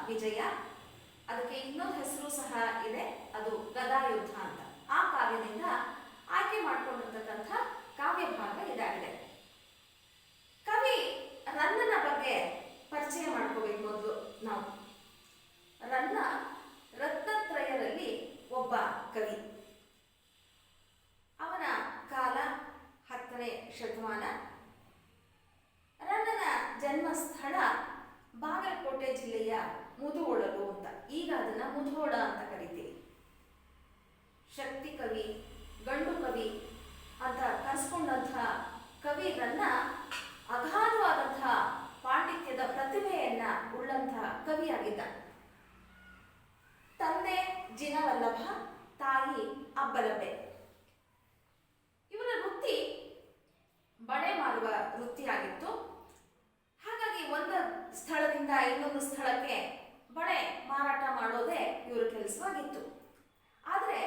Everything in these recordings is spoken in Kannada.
ವಿಜಯ. ಅದಕ್ಕೆ ಇನ್ನೊಂದು ಹೆಸರು ಸಹ ಇದೆ, ಅದು ಗದಾಯುದ್ಧ ಅಂತ. ಆ ಕಾವ್ಯದಿಂದ ಆಯ್ಕೆ ಮಾಡಿಕೊಂಡಿರ್ತಕ್ಕಂಥ ಕಾವ್ಯ ಭಾಗ ಇದಾಗಿದೆ. ಕವಿ ರನ್ನನ ಬಗ್ಗೆ ಪರಿಚಯ ಮಾಡ್ಕೋಬೇಕು ಮೊದಲು ನಾವು. ರನ್ನ ರತ್ನತ್ರಯರಲ್ಲಿ ಒಬ್ಬ ಕವಿ. ಅವನ ಕಾಲ 10ನೇ ಶತಮಾನ. ರನ್ನನ ಜನ್ಮಸ್ಥಳ ಬಾಗಲಕೋಟೆ ಜಿಲ್ಲೆಯ ಮುಧೋಳಲು ಅಂತ, ಈಗ ಅದನ್ನ ಮುಧೋಳ ಅಂತ ಕರಿತೀವಿ. ಶಕ್ತಿ ಕವಿ, ಗಂಡು ಕವಿ ಅಂತ ಕರೆಸ್ಕೊಂಡಂಥ ಕವಿ ರನ್ನ ಅಗಾಧವಾದಂತಹ ಪಾಂಡಿತ್ಯದ ಪ್ರತಿಭೆಯನ್ನ ಉಳ್ಳಂತಹ ಕವಿಯಾಗಿದ್ದ. ತಂದೆ ಜಿನವಲ್ಲಭ, ತಾಯಿ ಅಬ್ಬಲಬ್ಬೆ. ಇವರ ವೃತ್ತಿ ಬಳೆ ಮಾರುವ ವೃತ್ತಿಯಾಗಿತ್ತು. ಹಾಗಾಗಿ ಒಂದು ಸ್ಥಳದಿಂದ ಇನ್ನೊಂದು ಸ್ಥಳಕ್ಕೆ ಬಳೆ ಮಾರಾಟ ಮಾಡೋದೇ ಇವರ ಕೆಲಸವಾಗಿತ್ತು. ಆದರೆ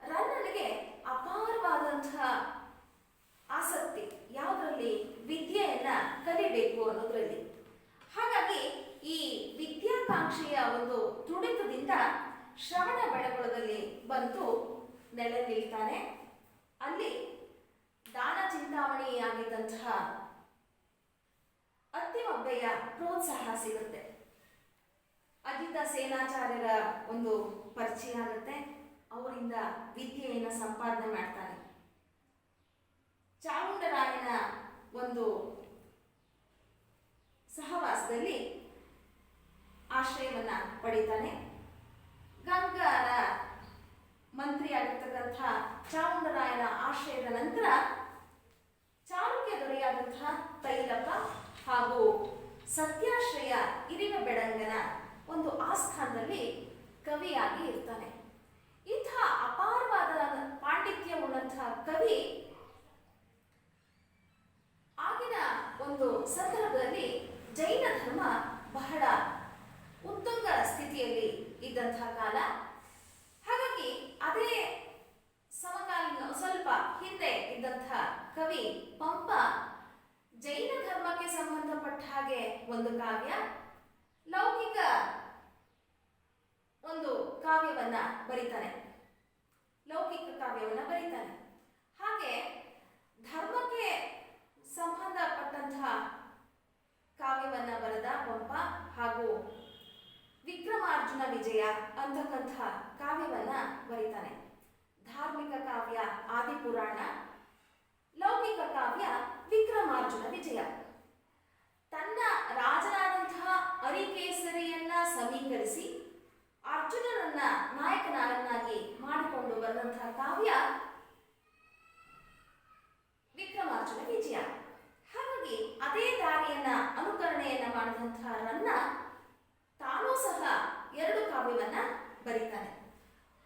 ರನ್ನನಿಗೆ ಅಪಾರವಾದಂತಹ ಆಸಕ್ತಿ ಯಾವುದರಲ್ಲಿ? ವಿದ್ಯೆಯನ್ನ ಕಲಿಬೇಕು ಅನ್ನೋದ್ರಲ್ಲಿ. ಹಾಗಾಗಿ ಈ ವಿದ್ಯಾಕಾಂಕ್ಷೆಯ ಒಂದು ತುಡಿತದಿಂದ ಶ್ರವಣ ಬೆಳಗೊಳದಲ್ಲಿ ಬಂದು ನೆಲೆ ನಿಲ್ತಾನೆ. ಅಲ್ಲಿ ದಾನ ಚಿಂತಾಮಣಿಯಾಗಿದ್ದಂತಹ ಅತ್ತಿಮಬ್ಬೆಯ ಪ್ರೋತ್ಸಾಹ ಸಿಗುತ್ತೆ. ಅಜಿತ ಸೇನಾಚಾರ್ಯರ ಒಂದು ಪರಿಚಯ ಆಗುತ್ತೆ. ಅವರಿಂದ ವಿದ್ಯೆಯನ್ನು ಸಂಪಾದನೆ ಮಾಡ್ತಾನೆ. ಚಾಮುಂಡರಾಯನ ಒಂದು ಸಹವಾಸದಲ್ಲಿ ಆಶ್ರಯವನ್ನ ಪಡಿತಾನೆ. ಗಂಗಾರ ಮಂತ್ರಿಯಾಗಿರ್ತಕ್ಕಂಥ ಚಾಮುಂಡರಾಯನ ಆಶ್ರಯದ ನಂತರ ಚಾಲುಕ್ಯ ದೊರೆಯಾದಂತಹ ತೈಲಪ ಹಾಗೂ ಸತ್ಯಾಶ್ರಯ ಇರಿವ ಬೆಡಂಗನ ಒಂದು ಆಸ್ಥಾನದಲ್ಲಿ ಕವಿಯಾಗಿ ಇರ್ತಾನೆ. ಇಂಥ ಅಪಾರವಾದ ಪಾಂಡಿತ್ಯ ಉಳ್ಳಂತಹ ಕವಿ ಆಗಿನ ಒಂದು ಸಂದರ್ಭದಲ್ಲಿ ಜೈನ ಧರ್ಮ ಬಹಳ ಉತ್ತುಂಗ ಸ್ಥಿತಿಯಲ್ಲಿ ಇದ್ದಂತಹ ಕಾಲ. ಹಾಗಾಗಿ ಅದೇ ಸಮಕಾಲೀನ ಸ್ವಲ್ಪ ಹಿಂದೆ ಇದ್ದಂತಹ ಕವಿ ಪಂಪ ಜೈನ ಧರ್ಮಕ್ಕೆ ಸಂಬಂಧಪಟ್ಟ ಹಾಗೆ ಒಂದು ಕಾವ್ಯ, ಲೌಕಿಕ ಒಂದು ಕಾವ್ಯವನ್ನ ಬರೀತಾನೆ. ಲೌಕಿಕ ಕಾವ್ಯವನ್ನ ಬರೀತಾನೆ. ಹಾಗೆ ಧರ್ಮಕ್ಕೆ ಸಂಬಂಧಪಟ್ಟಂತಹ ಕಾವ್ಯವನ್ನ ಬರೆದ ಪಂಪ ಹಾಗೂ ವಿಕ್ರಮಾರ್ಜುನ ವಿಜಯ ಅಂತಕ್ಕಂಥ ಕಾವ್ಯವನ್ನ ಬರೀತಾನೆ. ಧಾರ್ಮಿಕ ಕಾವ್ಯ ಆದಿಪುರಾಣ, ಲೌಕಿಕ ಕಾವ್ಯ ವಿಕ್ರಮಾರ್ಜುನ ವಿಜಯ. ತನ್ನ ರಾಜನಾದಂತಹ ಅರಿಕೇಸರಿಯನ್ನ ಸಮೀಕರಿಸಿ ಅರ್ಜುನನನ್ನ ನಾಯಕನನ್ನಾಗಿ ಮಾಡಿಕೊಂಡು ಬಂದಂತಹ ಕಾವ್ಯ ವಿಕ್ರಮಾರ್ಜುನ ವಿಜಯ. ಹಾಗಾಗಿ ಅದೇ ದಾರಿಯನ್ನ ಅನುಕರಣೆಯನ್ನ ಮಾಡಿದಂತಹ ರನ್ನ ತಾನೂ ಸಹ 2 ಕಾವ್ಯವನ್ನ ಬರೀತಾನೆ.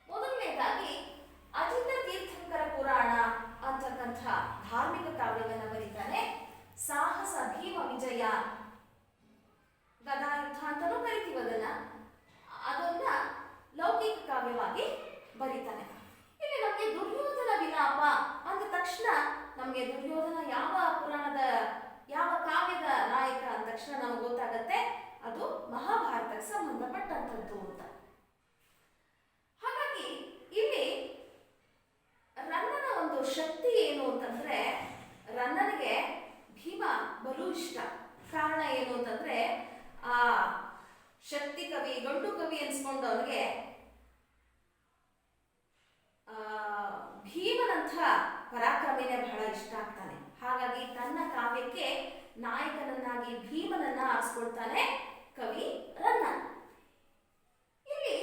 ಮೊದಲನೇದಾಗಿ ಅಜಿತ ತೀರ್ಥಂಕರ ಪುರಾಣ ಅಂತಕ್ಕಂಥ ಧಾರ್ಮಿಕ ಕಾವ್ಯವನ್ನ ಬರೀತಾನೆ. ಸಾಹಸ ಭೀಮ ವಿಜಯ, ಗದಾಯುದ್ಧ ಅಂತಲೂ ಕರಿತೀವಿ ಅದನ್ನ ಲೌಕಿಕ ಕಾವ್ಯವಾಗಿ ಬರೀತಾನೆ. ಇಲ್ಲಿ ನಮಗೆ ದುರ್ಯೋಧನ ವಿಲಾಪ ಅಂದ ತಕ್ಷಣ ನಮಗೆ ದುರ್ಯೋಧನ ಯಾವ ಪುರಾಣದ ಯಾವ ಕಾವ್ಯದ ನಾಯಕ ಅಂದ ತಕ್ಷಣ ನಮಗೆ ಗೊತ್ತಾಗತ್ತೆ ಅದು ಮಹಾಭಾರತಕ್ಕೆ ಸಂಬಂಧಪಟ್ಟಂಥದ್ದು ಅಂತ. ಹಾಗಾಗಿ ಇಲ್ಲಿ ರನ್ನನ ಒಂದು ಶಕ್ತಿ ಏನು ಅಂತಂದ್ರೆ, ರನ್ನನಿಗೆ ಭೀಮ ಬಲು ಇಷ್ಟ. ಕಾರಣ ಏನು ಅಂತಂದ್ರೆ, ಆ ಶಕ್ತಿ ಕವಿ, ಗಂಡು ಕವಿ ಅನ್ಸ್ಕೊಂಡು ಅವನಿಗೆ ಭೀಮನಂಥ ಪರಾಕ್ರಮಿನೇ ಬಹಳ ಇಷ್ಟ ಆಗ್ತಾನೆ. ಹಾಗಾಗಿ ತನ್ನ ಕಾವ್ಯಕ್ಕೆ ನಾಯಕನನ್ನಾಗಿ ಭೀಮನನ್ನ ಆರಿಸ್ಕೊಳ್ತಾನೆ ಕವಿ ರನ್ನ. ಇಲ್ಲಿ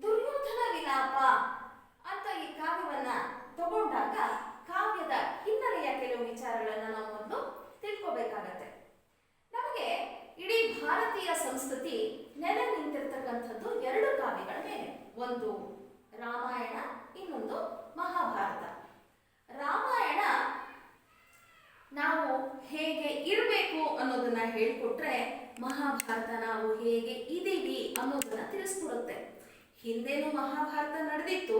ದುರ್ಯೋಧನ ವಿಲಾಪ ಅಂತ ಈ ಕಾವ್ಯವನ್ನ ತಗೊಂಡಾಗ ಕಾವ್ಯದ ಹಿನ್ನೆಲೆಯ ಕೆಲವು ವಿಚಾರಗಳನ್ನ ನಾವು ಮೊದಲು ತಿಳ್ಕೋಬೇಕಾಗತ್ತೆ. ನಮಗೆ ಇಡೀ ಭಾರತೀಯ ಸಂಸ್ಕೃತಿ ನೆಲೆ ನಿಂತಿರ್ತಕ್ಕಂಥದ್ದು 2 ಕಾವ್ಯಗಳ ಮೇಲೆ. ಒಂದು ರಾಮಾಯಣ, ಇನ್ನೊಂದು ಮಹಾಭಾರತ. ರಾಮಾಯಣ ನಾವು ಹೇಗೆ ಇರಬೇಕು ಅನ್ನೋದನ್ನ ಹೇಳಿಕೊಟ್ರೆ, ಮಹಾಭಾರತ ನಾವು ಹೇಗೆ ಇದೀವಿ ಅನ್ನೋದನ್ನ ತಿಳಿಸ್ಕೊಡುತ್ತೆ. ಹಿಂದೇನು ಮಹಾಭಾರತ ನಡೆದಿತ್ತು,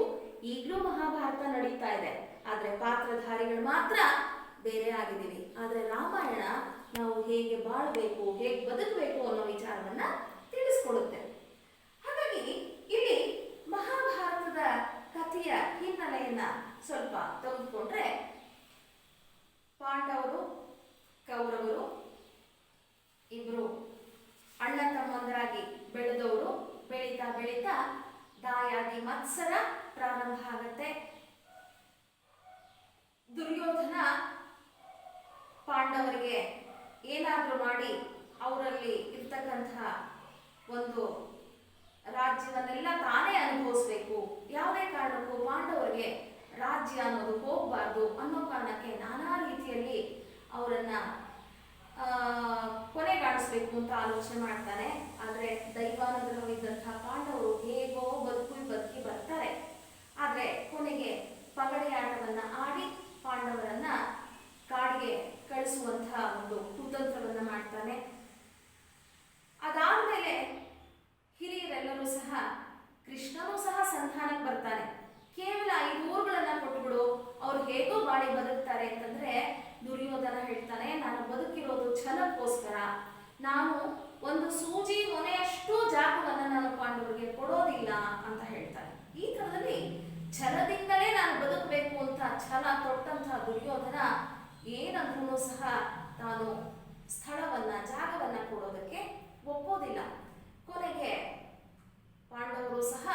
ಈಗಲೂ ಮಹಾಭಾರತ ನಡೀತಾ ಇದೆ. ಆದ್ರೆ ಪಾತ್ರಧಾರಿಗಳು ಮಾತ್ರ ಬೇರೆ ಆಗಿದ್ದೀವಿ. ಆದ್ರೆ ರಾಮಾಯಣ ನಾವು ಹೇಗೆ ಬಾಳಬೇಕು, ಹೇಗೆ ಬದುಕಬೇಕು ಅನ್ನೋ ವಿಚಾರವನ್ನ ತಿಳಿಸ್ಕೊಡುತ್ತೆ. ಬೆಳೀತಾ ದಾಯಾದಿ ಮತ್ಸರ ಪ್ರಾರಂಭ ಆಗತ್ತೆ. ದುರ್ಯೋಧನ ಪಾಂಡವರಿಗೆ ಏನಾದರೂ ಮಾಡಿ ಅವರಲ್ಲಿ ಇರ್ತಕ್ಕಂತಹ ಒಂದು ರಾಜ್ಯವನ್ನೆಲ್ಲ ತಾನೇ ಅನುಭವಿಸ್ಬೇಕು, ಯಾವುದೇ ಕಾರಣಕ್ಕೂ ಪಾಂಡವರಿಗೆ ರಾಜ್ಯ ಅನ್ನೋದು ಹೋಗಬಾರ್ದು ಅನ್ನೋ ಕಾರಣಕ್ಕೆ ನಾನಾ ರೀತಿಯಲ್ಲಿ ಅವರನ್ನ ಕೊನೆಗಾಣಿಸ್ಬೇಕು ಅಂತ ಆಲೋಚನೆ ಮಾಡ್ತಾನೆ. ಆದರೆ ದೈವಾನುಗ್ರಹವಿದ್ದಂತಹ ಪಾಂಡವರು ಹೇಗೋ ಬದುಕಿ ಬರ್ತಾರೆ. ಆದರೆ ಕೊನೆಗೆ ಪಗಡೆ ಆಟವನ್ನ ಆಡಿ ಪಾಂಡವರನ್ನ ಕಾಡಿಗೆ ಕಳಿಸುವಂತಹ ಒಂದು ಕುತಂತ್ರವನ್ನ ಮಾಡ್ತಾನೆ. ಅದಾದ್ಮೇಲೆ ಹಿರಿಯರೆಲ್ಲರೂ ಸಹ, ಕೃಷ್ಣನೂ ಸಹ ಸಂಧಾನಕ್ಕೆ ಬರ್ತಾನೆ. ಕೇವಲ 5 ಊರುಗಳನ್ನ ಕೊಟ್ಬಿಡು, ಅವ್ರು ಹೇಗೋ ಬಾಳಿ ಬದುಕ್ತಾರೆ ಅಂತಂದ್ರೆ ದುರ್ಯೋಧನ ಹೇಳ್ತಾನೆ, ನಾನು ಬದುಕಿರೋದು ಛಲಕ್ಕೋಸ್ಕರ, ನಾನು ಒಂದು ಸೂಜಿ ಮೊನೆಯಷ್ಟು ಜಾಗವನ್ನ ನಾನು ಪಾಂಡವರಿಗೆ ಕೊಡೋದಿಲ್ಲ ಅಂತ ಹೇಳ್ತಾನೆ. ಈ ಥರದಲ್ಲಿ ಛಲದಿಂದಲೇ ನಾನು ಬದುಕಬೇಕು ಅಂತ ಛಲ ತೊಟ್ಟಂತಹ ದುರ್ಯೋಧನ ಏನಂದ್ರೂ ಸಹ ತಾನು ಸ್ಥಳವನ್ನ ಜಾಗವನ್ನ ಕೊಡೋದಕ್ಕೆ ಒಪ್ಪೋದಿಲ್ಲ. ಕೊನೆಗೆ ಪಾಂಡವರು ಸಹ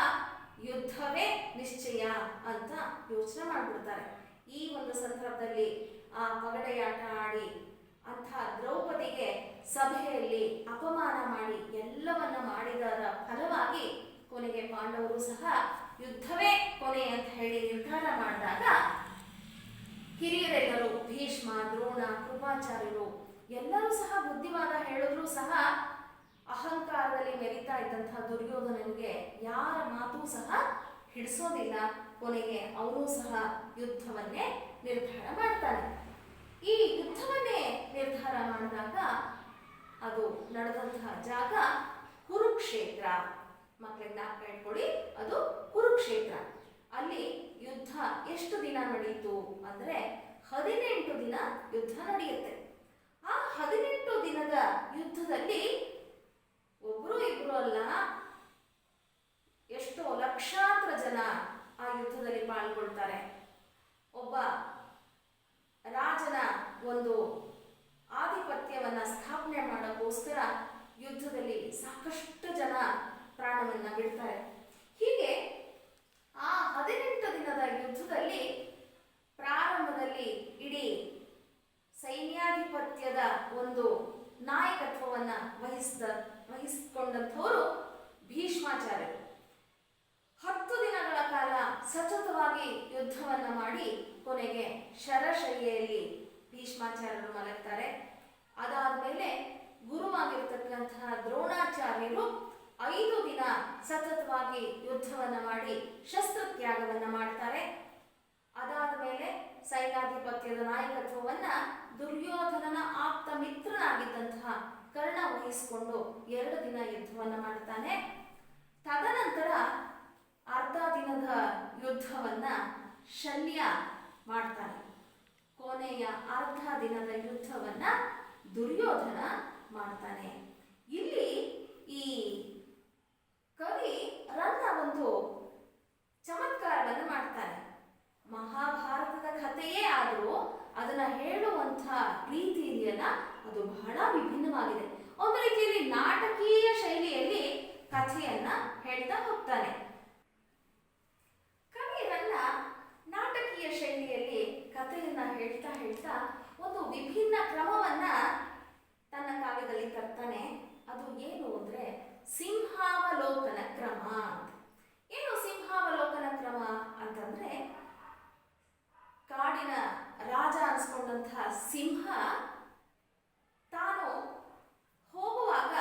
ಯುದ್ಧವೇ ನಿಶ್ಚಯ ಅಂತ ಯೋಚನೆ ಮಾಡಿಬಿಡ್ತಾರೆ. ಈ ಒಂದು ಸಂದರ್ಭದಲ್ಲಿ ಆ ಪಗಡೆಯಾಟ ಆಡಿ ಅಂಥ ದ್ರೌಪದಿಗೆ ಸಭೆಯಲ್ಲಿ ಅಪಮಾನ ಮಾಡಿ ಎಲ್ಲವನ್ನ ಮಾಡಿದರ ಫಲವಾಗಿ ಕೊನೆಗೆ ಪಾಂಡವರು ಸಹ ಯುದ್ಧವೇ ಕೊನೆ ಅಂತ ಹೇಳಿ ನಿರ್ಧಾರ ಮಾಡಿದಾಗ ಹಿರಿಯರೆಲ್ಲರೂ ಭೀಷ್ಮ, ದ್ರೋಣ, ಕೃಪಾಚಾರ್ಯರು ಎಲ್ಲರೂ ಸಹ ಬುದ್ಧಿವಾದ ಹೇಳಿದ್ರು ಸಹ ಅಹಂಕಾರದಲ್ಲಿ ಮೆರಿತಾ ಇದ್ದಂತಹ ದುರ್ಯೋಧನನಿಗೆ ಯಾರ ಮಾತೂ ಸಹ ಹಿಡಿಸೋದಿಲ್ಲ. ಕೊನೆಗೆ ಅವನು ಸಹ ಯುದ್ಧವನ್ನೇ ನಿರ್ಧಾರ ಮಾಡ್ತಾನೆ. ಈ ಯುದ್ಧವನ್ನೇ ನಿರ್ಧಾರ ಮಾಡಿದಾಗ ಅದು ನಡೆದಂತಹ ಜಾಗ ಕುರುಕ್ಷೇತ್ರ. ಮಕ್ಕಳಿಗೆ ಜ್ಞಾಪಕ ಇಟ್ಕೊಳ್ಳಿ, ಅದು ಕುರುಕ್ಷೇತ್ರ. ಅಲ್ಲಿ ಯುದ್ಧ ಎಷ್ಟು ದಿನ ನಡೆಯಿತು ಅಂದ್ರೆ 18 ದಿನ ಯುದ್ಧ ನಡೆಯುತ್ತೆ. ಆ 18 ದಿನದ ಯುದ್ಧದಲ್ಲಿ ಒಬ್ರು ಇಬ್ರು ಅಲ್ಲ, ಎಷ್ಟೋ ಲಕ್ಷಾಂತರ ಜನ ಆ ಯುದ್ಧದಲ್ಲಿ ಪಾಲ್ಗೊಳ್ತಾರೆ. ಒಬ್ಬ ರಾಜನ ಒಂದು ಆಧಿಪತ್ಯವನ್ನ ಸ್ಥಾಪನೆ ಮಾಡೋಕ್ಕೋಸ್ಕರ ಯುದ್ಧದಲ್ಲಿ ಸಾಕಷ್ಟು ಜನ ಪ್ರಾಣವನ್ನ ಬಿಡ್ತಾರೆ. ಹೀಗೆ ಆ 18 ದಿನದ ಯುದ್ಧದಲ್ಲಿ ಪ್ರಾರಂಭದಲ್ಲಿ ಇಡೀ ಸೈನ್ಯಾಧಿಪತ್ಯದ ಒಂದು ನಾಯಕತ್ವವನ್ನ ವಹಿಸಿಕೊಂಡಂಥವರು ಭೀಷ್ಮಾಚಾರ್ಯರು. 10 ದಿನಗಳ ಕಾಲ ಸತತವಾಗಿ ಯುದ್ಧವನ್ನ ಮಾಡಿ ಕೊನೆಗೆ ಶರಶಯ್ಯೆಯಲ್ಲಿ ಭೀಷ್ಮಾಚಾರ್ಯರು ಮಲಗ್ತಾರೆ. ಅದಾದ್ಮೇಲೆ ಗುರುವಾಗಿರ್ತಕ್ಕಂತಹ ದ್ರೋಣಾಚಾರ್ಯರು 5 ದಿನ ಸತತವಾಗಿ ಯುದ್ಧವನ್ನ ಮಾಡಿ ಶಸ್ತ್ರತ್ಯಾಗವನ್ನ ಮಾಡ್ತಾರೆ. ಅದಾದ ಮೇಲೆ ಸೈನ್ಯಾಧಿಪತ್ಯದ ನಾಯಕತ್ವವನ್ನ ದುರ್ಯೋಧನನ ಆಪ್ತ ಮಿತ್ರನಾಗಿದ್ದಂತಹ ಕರ್ಣ ವಹಿಸಿಕೊಂಡು 2 ದಿನ ಯುದ್ಧವನ್ನ ಮಾಡ್ತಾನೆ. ತದನಂತರ ಅರ್ಧ ದಿನದ ಯುದ್ಧವನ್ನ ಶಲ್ಯ ಮಾಡ್ತಾನೆ. ಕೊನೆಯ ಅರ್ಧ ದಿನದ ಯುದ್ಧವನ್ನ ದುರ್ಯೋಧನ ಮಾಡ್ತಾನೆ. ಇಲ್ಲಿ ಈ ಕವಿ ರನ್ನ ಒಂದು ಚಮತ್ಕಾರವನ್ನು ಮಾಡ್ತಾನೆ. ಮಹಾಭಾರತದ ಕಥೆಯೇ ಆದರೂ ಅದನ್ನ ಹೇಳುವಂಥ ರೀತಿ ಇದೆಯಲ್ಲ, ಅದು ಬಹಳ ವಿಭಿನ್ನವಾಗಿದೆ. ಒಂದು ರೀತಿಯಲ್ಲಿ ನಾಟಕೀಯ ಶೈಲಿಯಲ್ಲಿ ಕಥೆಯನ್ನ ಹೇಳ್ತಾ ಹೋಗ್ತಾನೆ. ಕವಿ ರನ್ನ ನಾಟಕೀಯ ಶೈಲಿಯಲ್ಲಿ ಕಥೆಯನ್ನ ಹೇಳ್ತಾ ಒಂದು ವಿಭಿನ್ನ ಕ್ರಮವನ್ನ ತನ್ನ ಕಾವ್ಯದಲ್ಲಿ ತರ್ತಾನೆ. ಅದು ಏನು ಅಂದ್ರೆ ಸಿಂಹಾವಲೋಕನ ಕ್ರಮ. ಏನು ಸಿಂಹಾವಲೋಕನ ಕ್ರಮ ಅಂತಂದ್ರೆ, ಕಾಡಿನ ರಾಜ ಅನ್ಸ್ಕೊಂಡಂತಹ ಸಿಂಹ ತಾನು ಹೋಗುವಾಗ